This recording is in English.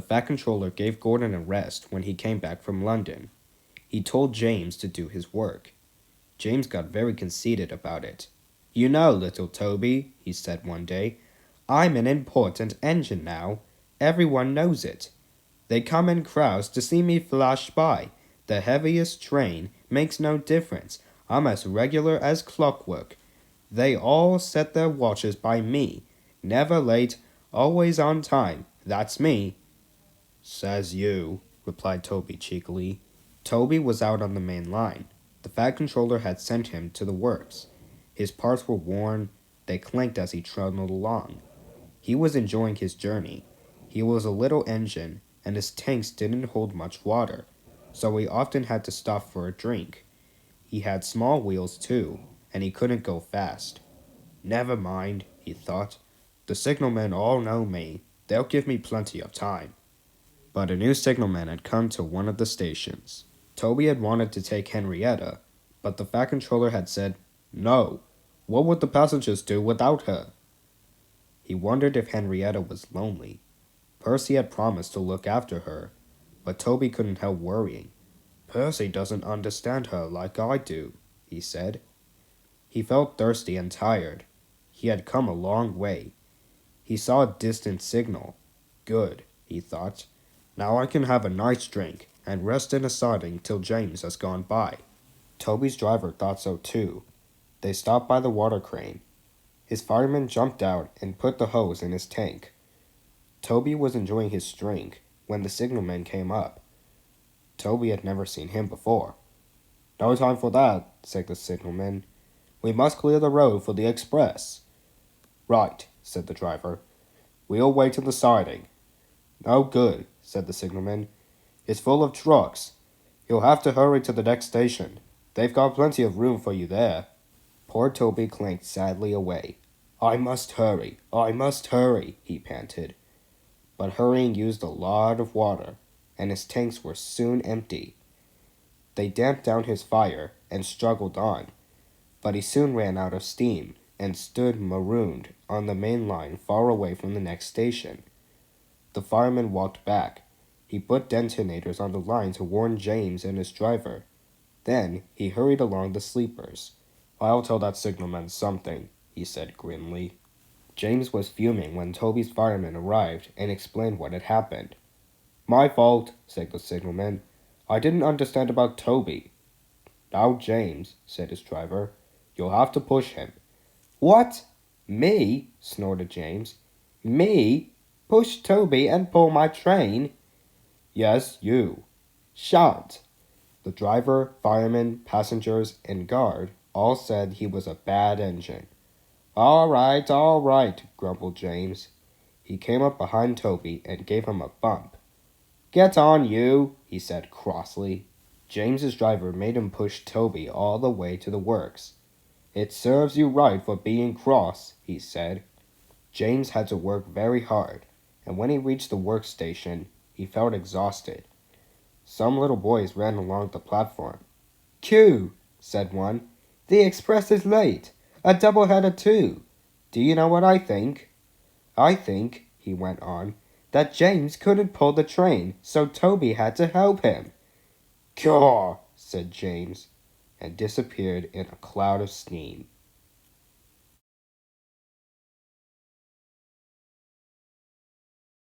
Fat Controller gave Gordon a rest when he came back from London. He told James to do his work. James got very conceited about it. "You know, little Toby," he said one day, "I'm an important engine now. Everyone knows it. They come in crowds to see me flash by. The heaviest train makes no difference. I'm as regular as clockwork. They all set their watches by me. Never late, always on time. That's me." "Says you," replied Toby cheekily. Toby was out on the main line. The Fat Controller had sent him to the works. His parts were worn. They clanked as he trundled along. He was enjoying his journey. He was a little engine, and his tanks didn't hold much water, so he often had to stop for a drink. He had small wheels, too, and he couldn't go fast. "Never mind," he thought. "The signalmen all know me. They'll give me plenty of time." But a new signalman had come to one of the stations. Toby had wanted to take Henrietta, but the Fat Controller had said, "No. What would the passengers do without her?" He wondered if Henrietta was lonely. Percy had promised to look after her, but Toby couldn't help worrying. "Percy doesn't understand her like I do," he said. He felt thirsty and tired. He had come a long way. He saw a distant signal. "Good," he thought. "Now I can have a nice drink and rest in a siding till James has gone by." Toby's driver thought so too. They stopped by the water crane. His fireman jumped out and put the hose in his tank. Toby was enjoying his drink when the signalman came up. Toby had never seen him before. "No time for that," said the signalman. "We must clear the road for the express." "Right," said the driver. "We'll wait in the siding." "No good," said the signalman. "It's full of trucks. You'll have to hurry to the next station. They've got plenty of room for you there." Poor Toby clanked sadly away. "I must hurry, he panted. But hurrying used a lot of water, and his tanks were soon empty. They damped down his fire and struggled on, but he soon ran out of steam and stood marooned on the main line far away from the next station. The fireman walked back. He put detonators on the line to warn James and his driver. Then he hurried along the sleepers. "I'll tell that signalman something," he said grimly. James was fuming when Toby's fireman arrived and explained what had happened. "My fault," said the signalman. "I didn't understand about Toby." "Now, James," said his driver, "you'll have to push him." "What? Me?" snorted James. "Me? Push Toby and pull my train?" "Yes, you." "Shan't." The driver, fireman, passengers, and guard all said he was a bad engine. All right, grumbled James. He came up behind Toby and gave him a bump. "Get on, you," he said crossly. James's driver made him push Toby all the way to the works. "It serves you right for being cross," he said. James had to work very hard, and when he reached the workstation, he felt exhausted. Some little boys ran along the platform. "Q," said one. "The express is late. A double-header too. Do you know what I think?" "I think," he went on, "that James couldn't pull the train, so Toby had to help him." "Caw," said James, and disappeared in a cloud of steam.